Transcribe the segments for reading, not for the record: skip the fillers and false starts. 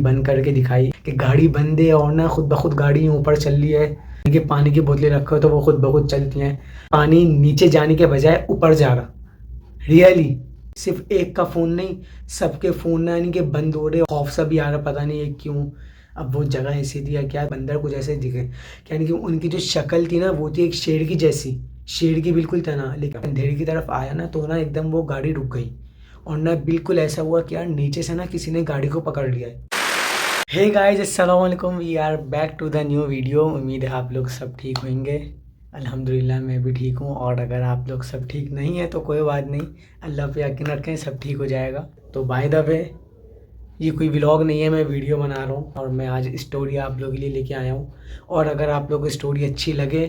बंद करके दिखाई कि गाड़ी बंद है और ना खुद ब खुद गाड़ी ऊपर चल रही है कि पानी की बोतलें रखो तो वो खुद ब खुद चलती हैं। पानी नीचे जाने के बजाय ऊपर जा रहा। रियली सिर्फ एक का फ़ोन नहीं, सबके फ़ोन ना यानी कि बंद हो रहे। खौफ सा भी आ रहा, पता नहीं है क्यों। अब वो जगह ऐसी थी या क्या, बंदर कुछ ऐसे दिखे यानी कि उनकी जो शक्ल थी ना वो थी एक शेर की जैसी, शेर की बिल्कुल तना। लेकिन अंधेरे की तरफ आया ना तो ना एकदम वो गाड़ी रुक गई और ना बिल्कुल ऐसा हुआ कि यार नीचे से ना किसी ने गाड़ी को पकड़ लिया है। हे गाइस, अस्सलाम वालेकुम, we are back to the new video. उम्मीद है आप लोग सब ठीक होंगे। अल्हम्दुलिल्लाह मैं भी ठीक हूँ। और अगर आप लोग सब ठीक नहीं है तो कोई बात नहीं, अल्लाह पे यकीन रखें, सब ठीक हो जाएगा। तो बाय द वे, ये कोई व्लॉग नहीं है, मैं वीडियो बना रहा हूँ और मैं आज स्टोरी आप लोगों के लिए लेके आया हूँ। और अगर आप लोग को स्टोरी अच्छी लगे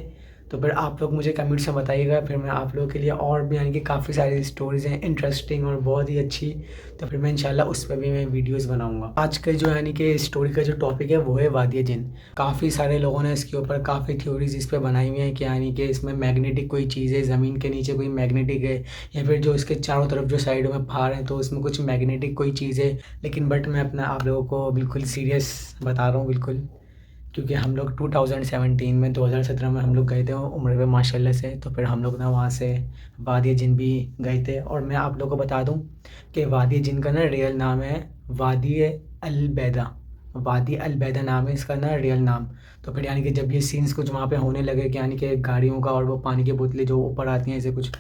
तो फिर आप लोग मुझे कमेंट्स में बताइएगा, फिर मैं आप लोगों के लिए और भी यानी कि काफ़ी सारी स्टोरीज़ हैं इंटरेस्टिंग और बहुत ही अच्छी, तो फिर मैं इंशाल्लाह उस पर भी मैं वीडियोस बनाऊंगा। आज का जो यानी कि स्टोरी का जो टॉपिक है वो है वादिय जिन। काफ़ी सारे लोगों ने इसके ऊपर काफ़ी थ्योरीज इस पर बनाई हुई हैं कि यानी कि इसमें मैग्नेटिक कोई चीज़ है, ज़मीन के नीचे कोई मैग्नेटिक है, या फिर जो इसके चारों तरफ जो साइडों में पहाड़ हैं तो इसमें कुछ मैग्नेटिक कोई चीज़ है। लेकिन बट मैं अपना आप लोगों को बिल्कुल सीरियस बता रहा हूँ बिल्कुल, क्योंकि हम लोग 2017 में 2017 में हम लोग गए थे उम्र पे माशाल्लाह से। तो फिर हम लोग ना वहाँ से वादिय जिन भी गए थे। और मैं आप लोगों को बता दूँ कि वादिय जिन का ना रियल नाम है वादी अलबैदा। वादी अलबैदा नाम है इसका ना रियल नाम। तो फिर यानी कि जब ये सीन्स कुछ वहाँ पे होने लगे कि यानी कि गाड़ियों का और वो पानी की बोतलें जो ऊपर आती हैं ऐसे कुछ,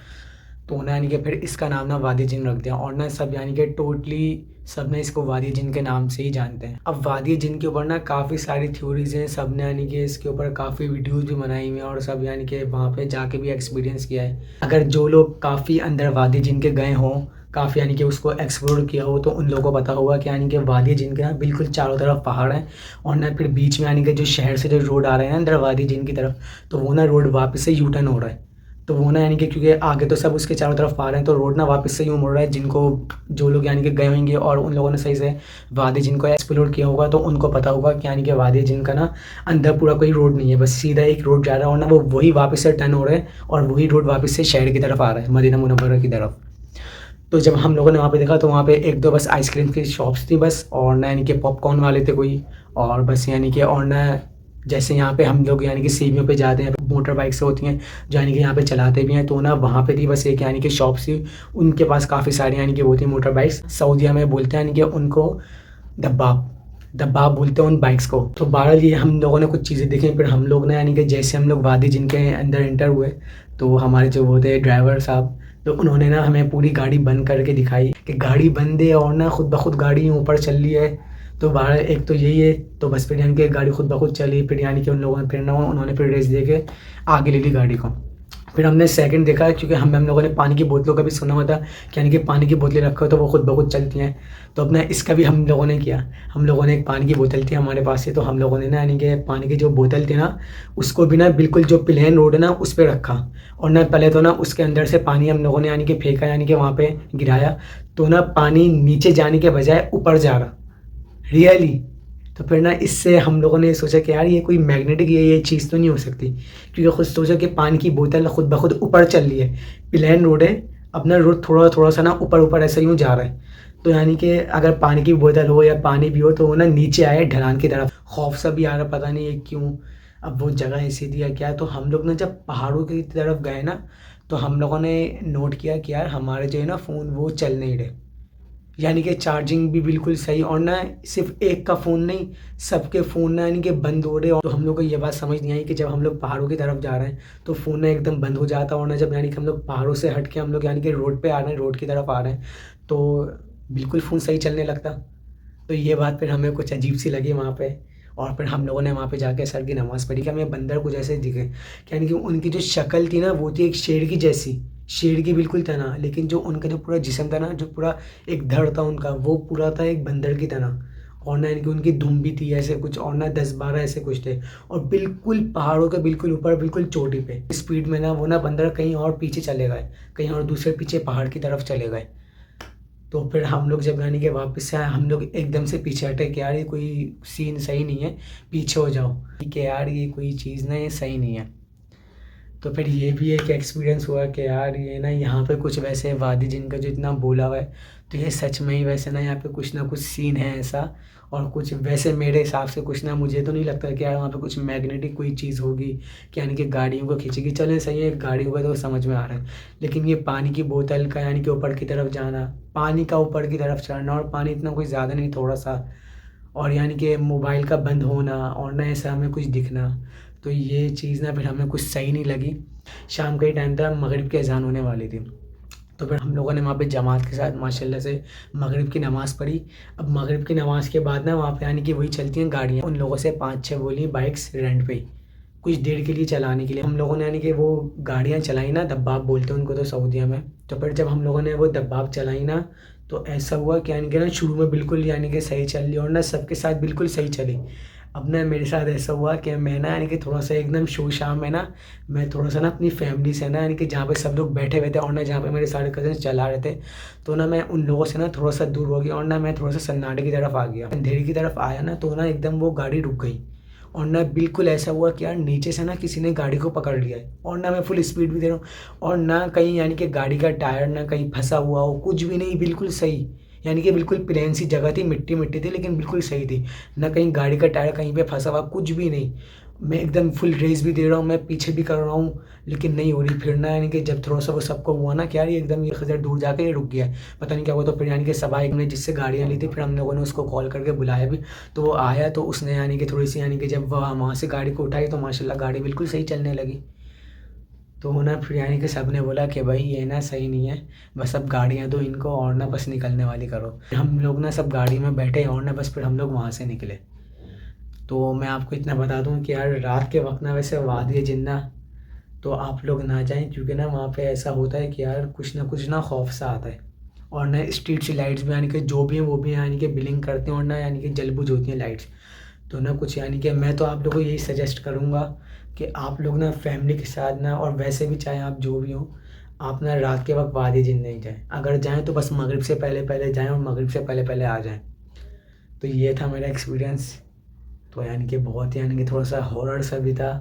तो ना यानी कि फिर इसका नाम ना वादी जिन रख दिया। और ना सब यानी कि टोटली सब ने इसको वादी जिन के नाम से ही जानते हैं। अब वादी जिन के ऊपर ना काफ़ी सारी थ्योरीज हैं, सब ने यानी कि इसके ऊपर काफ़ी वीडियोस भी बनाई हुई हैं और सब यानी कि वहाँ पे जाके भी एक्सपीरियंस किया है। अगर जो लोग काफ़ी अंदर वादी जिन के गए हों, काफ़ी यानी कि उसको एक्सप्लोर किया हो, तो उन लोगों को पता होगा कि यानी कि वादी जिन के ना बिल्कुल चारों तरफ पहाड़ हैं। और ना फिर बीच में यानी कि जो शहर से जो रोड आ रहे हैं ना अंदर वादी जिन की तरफ, तो वो ना रोड वापस से यू टर्न हो रहा है। तो वो ना यानी कि क्योंकि आगे तो सब उसके चारों तरफ आ रहे हैं तो रोड ना वापस से यूँ मुड़ रहा है। जिनको जो लोग यानी कि गए होंगे और उन लोगों ने सही से वादी जिनको एक्सप्लोर किया होगा तो उनको पता होगा कि यानी कि वादी जिन का ना अंदर पूरा कोई रोड नहीं है, बस सीधा एक रोड जा रहा है और ना वो वही वापस से टर्न हो रहा है और वही रोड वापस से शहर की तरफ आ रहा है, मदीना मुनव्वरा की तरफ। तो जब हम लोगों ने वहाँ पे देखा तो वहाँ पे एक दो बस आइसक्रीम की शॉप्स थी बस, और ना यानी कि पॉपकॉर्न वाले थे कोई, और बस यानी कि और ना जैसे यहाँ पे हम लोग यानी कि सीढ़ियों पे जाते हैं, मोटर बाइक्स होती हैं जो यानी कि यहाँ पे चलाते भी हैं, तो ना वहाँ पे थी बस एक यानी कि शॉप थी। उनके पास काफ़ी सारी यानी कि वो थी मोटर बाइक्स, सऊदीया में बोलते हैं यानी कि उनको दब्बाब, दब्बाब बोलते हैं उन बाइक्स को। तो बहरहाल ये हम लोगों ने कुछ चीज़ें देखी। फिर हम लोग ना यानी कि जैसे हम लोग वादी जिनके अंदर एंटर हुए तो हमारे जो वो थे ड्राइवर साहब, तो उन्होंने ना हमें पूरी गाड़ी बंद करके दिखाई कि गाड़ी बंद है और ना खुद ब खुद गाड़ी ऊपर चल रही है। तो बाहर एक तो यही है। तो बस फिर यानी कि गाड़ी खुद ब खुद चली, फिर यानी कि उन लोगों ने फिर ना उन्होंने फिर रेस दे के आगे ले ली गाड़ी को। फिर हमने सेकंड देखा, क्योंकि हम लोगों ने पानी की बोतलों का भी सुना हुआ था कि यानी कि पानी की बोतलें रखो तो वो खुद ब खुद चलती हैं। तो अपना इसका भी हम लोगों ने किया। हम लोगों ने एक पानी की बोतल थी हमारे पास से, तो हम लोगों ने ना यानी कि पानी की जो बोतल थी ना उसको भी ना बिल्कुल जो प्लेन रोड है ना उस पर रखा। और ना पहले तो ना उसके अंदर से पानी हम लोगों ने यानी कि फेंका, यानी कि वहाँ पे गिराया, तो ना पानी नीचे जाने के बजाय ऊपर जा रहा। रियली। तो फिर ना इससे हम लोगों ने सोचा कि यार ये कोई मैग्नेटिक ये चीज़ तो नहीं हो सकती, क्योंकि खुद सोचा कि पानी की बोतल खुद ब खुद ऊपर चल रही है, प्लेन रोड है, अपना रोड थोड़ा थोड़ा सा ना ऊपर ऊपर ऐसे यूँ जा रहा है। तो यानी कि अगर पानी की बोतल हो या पानी भी हो तो वो ना नीचे आए ढलान की तरफ। खौफ सा भी आ रहा, पता नहीं है क्यों। अब वो जगह ऐसी थी या क्या। तो हम लोग ना जब पहाड़ों की तरफ गए ना तो हम लोगों ने नोट किया कि यार हमारे जो है ना फ़ोन वो चल नहीं रहे, यानी कि चार्जिंग भी बिल्कुल सही, और ना सिर्फ एक का फ़ोन नहीं, सबके फ़ोन ना यानी कि बंद हो रहे। और तो हम लोग को ये बात समझ नहीं आई कि जब हम लोग पहाड़ों की तरफ जा रहे हैं तो फ़ोन ना एकदम बंद हो जाता, और ना जब यानी कि हम लोग पहाड़ों से हट के हम लोग यानी कि रोड पे आ रहे हैं, रोड की तरफ आ रहे हैं, तो बिल्कुल फ़ोन सही चलने लगता। तो ये बात फिर हमें कुछ अजीब सी लगी वहाँ पे। और फिर हम लोगों ने वहाँ पे जाके असर की नमाज़ पढ़ी कि हमें बंदर कुछ ऐसे दिखे, यानी कि उनकी जो शक्ल थी ना वो थी एक शेर की जैसी, शेर की बिल्कुल तना। लेकिन जो उनका जो पूरा जिस्म था ना, जो पूरा एक धड़ था उनका, वो पूरा था एक बंदर की तरह। और ना इनकी उनकी दुम भी थी ऐसे कुछ, और ना 10-12 ऐसे कुछ थे। और बिल्कुल पहाड़ों के बिल्कुल ऊपर बिल्कुल चोटी पे स्पीड में ना वो ना बंदर कहीं और पीछे चले गए, कहीं और दूसरे पीछे पहाड़ की तरफ चले गए। तो फिर हम लोग जब यानी कि वापस से आए, हम लोग एकदम से पीछे हटे कि यार ये कोई सीन सही नहीं है, पीछे हो जाओ कि यार ये कोई चीज़ ना ये सही नहीं है। तो फिर ये भी एक एक्सपीरियंस हुआ कि यार ये ना यहाँ पे कुछ वैसे वादी जिनका जो इतना बोला हुआ है, तो ये सच में ही वैसे ना यहाँ पे कुछ ना कुछ सीन है ऐसा। और कुछ वैसे मेरे हिसाब से कुछ ना, मुझे तो नहीं लगता कि यार वहाँ पे कुछ मैग्नेटिक कोई चीज़ होगी कि यानी कि गाड़ियों को खींचेगी। चले सही है, गाड़ियों का तो समझ में आ रहा है, लेकिन ये पानी की बोतल का यानी कि ऊपर की तरफ जाना, पानी का ऊपर की तरफ चढ़ना, और पानी इतना कोई ज़्यादा नहीं, थोड़ा सा, और यानी कि मोबाइल का बंद होना और ना ऐसा हमें कुछ दिखना, तो ये चीज़ ना फिर हमें कुछ सही नहीं लगी। शाम का ही टाइम था, मगरिब की अज़ान होने वाली थी, तो फिर हम लोगों ने वहाँ पे जमात के साथ माशाल्लाह से मगरिब की नमाज़ पढ़ी। अब मगरिब की नमाज़ के बाद ना वहाँ पे यानी कि वही चलती हैं गाड़ियाँ, उन लोगों से 5-6 बोली बाइक्स रेंट पे ही कुछ देर के लिए चलाने के लिए। हम लोगों ने यानी कि वो गाड़ियाँ चलाई ना, दब्बाब बोलते हैं उनको तो सऊदीया में। तो फिर जब हम लोगों ने वो दब्बाब चलाई ना, तो ऐसा हुआ कि यानी कि ना शुरू में बिल्कुल यानी कि सही चल रही और ना सबके साथ बिल्कुल सही चली। अब ना मेरे साथ ऐसा हुआ कि मैं ना यानी कि थोड़ा सा एकदम शोर-शाम में ना, मैं थोड़ा सा ना अपनी फैमिली से ना यानी कि जहाँ पे सब लोग बैठे हुए थे और ना जहाँ पे मेरे सारे कज़िन्स चला रहे थे, तो ना मैं उन लोगों से ना थोड़ा सा दूर हो गया और ना मैं थोड़ा सा सन्नाटे की तरफ आ गया। अंधेरे की तरफ आया ना, तो ना एकदम वो गाड़ी रुक गई और ना बिल्कुल ऐसा हुआ कि यार नीचे से ना किसी ने गाड़ी को पकड़ लिया है, और ना मैं फुल स्पीड भी दे रहा हूँ और ना कहीं यानी कि गाड़ी का टायर ना कहीं फंसा हुआ हो, कुछ भी नहीं, बिल्कुल सही। यानी कि बिल्कुल प्लेन सी जगह थी, मिट्टी मिट्टी थी, लेकिन बिल्कुल सही थी। ना कहीं गाड़ी का टायर कहीं पे फंसा हुआ, कुछ भी नहीं। मैं एकदम फुल रेस भी दे रहा हूँ, मैं पीछे भी कर रहा हूँ, लेकिन नहीं हो रही। फिर ना यानी कि जब थोड़ा सा वो सबको हुआ ना कि यार ये एकदम ये खज़र दूर जाके ये रुक गया है, पता नहीं क्या हुआ। तो फिर यानी कि सभा एक ने जिससे गाड़ियाँ ली थी, फिर हम लोगों ने उसको कॉल करके बुलाया भी, तो वो आया, तो उसने यानी कि थोड़ी सी यानी कि जब वहाँ से गाड़ी को उठाई, तो माशाल्लाह गाड़ी बिल्कुल सही चलने लगी। तो ना फिर यानी कि सब ने बोला कि भाई ये ना सही नहीं है, बस अब गाड़ियाँ दो इनको और ना बस निकलने वाली करो। हम लोग ना सब गाड़ी में बैठे और ना बस फिर हम लोग वहाँ से निकले। तो मैं आपको इतना बता दूँ कि यार रात के वक्त ना वैसे वादी जिन्ना तो आप लोग ना जाएं, क्योंकि ना वहाँ पे ऐसा होता है कि यार कुछ ना खौफ सा आता है। और ना स्ट्रीट सी लाइट्स भी यानी कि जो भी हैं वो भी यानी कि बिलिंग करते हैं, और ना यानी कि जलबुझ होती हैं लाइट्स। तो ना कुछ यानी कि मैं तो आप लोगों को यही सजेस्ट करूँगा कि आप लोग ना फैमिली के साथ ना, और वैसे भी चाहे आप जो भी हो, आप ना रात के वक्त वादी जिन नहीं जाएं। अगर जाएं तो बस मगरिब से पहले पहले जाएं और मगरिब से पहले पहले आ जाएं। तो ये था मेरा एक्सपीरियंस। तो यानी कि बहुत यानी कि थोड़ा सा हॉरर सा भी था,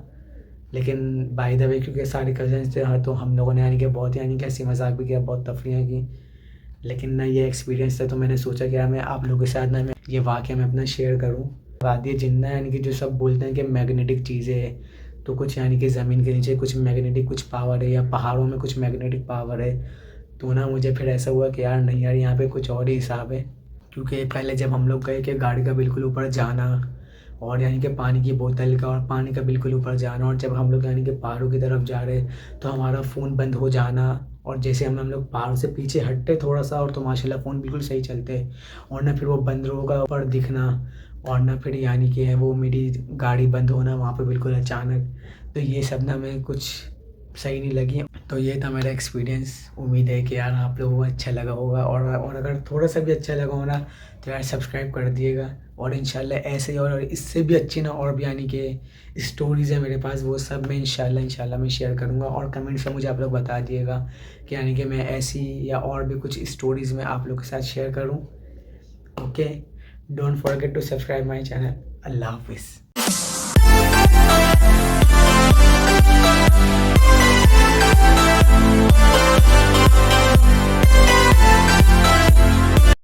लेकिन बाय द वे क्योंकि सारे कज़न्स थे, हाँ, तो हम लोगों ने यानी कि बहुत यानी कि हँसी मज़ाक भी किया, बहुत तफरीह की। लेकिन ना ये एक्सपीरियंस था, तो मैंने सोचा कि यार मैं आप लोगों के साथ ना मैं ये वाक़या मैं अपना शेयर करूँ। वादी जिन्ना यानी कि जो सब बोलते हैं कि मैग्नेटिक चीज़ें हैं, तो कुछ यानी कि ज़मीन के नीचे कुछ मैग्नेटिक कुछ पावर है, या पहाड़ों में कुछ मैग्नेटिक पावर है। तो ना मुझे फिर ऐसा हुआ कि यार नहीं यार, यहाँ पे कुछ और ही हिसाब है। क्योंकि पहले जब हम लोग गए कि गाड़ी का बिल्कुल ऊपर जाना, और यानी कि पानी की बोतल का और पानी का बिल्कुल ऊपर जाना, और जब हम लोग यानी कि पहाड़ों की तरफ जा रहे तो हमारा फ़ोन बंद हो जाना, और जैसे हम लोग पहाड़ से पीछे हटते थोड़ा सा, और तो माशाल्लाह फ़ोन बिल्कुल सही चलते, और ना फिर वो बंदरों का ऊपर दिखना, और ना फिर यानी कि वो मेरी गाड़ी बंद होना वहाँ पे बिल्कुल अचानक। तो ये सब ना मैं कुछ सही नहीं लगी। तो ये था मेरा एक्सपीरियंस। उम्मीद है कि यार आप लोगों को अच्छा लगा होगा, और अगर थोड़ा सा भी अच्छा लगा हो ना, तो यार सब्सक्राइब कर दिएगा। और इंशाल्लाह ऐसे ही और इससे भी अच्छी ना और भी यानी कि स्टोरीज़ है मेरे पास, वो सब मैं इंशाल्लाह मैं शेयर करूँगा। और कमेंट्स में मुझे आप लोग बता दिएगा कि यानी कि मैं ऐसी या और भी कुछ स्टोरीज़ में आप लोग के साथ शेयर करूँ। Okay, don't forget to subscribe my channel. अल्लाह हाफिज़।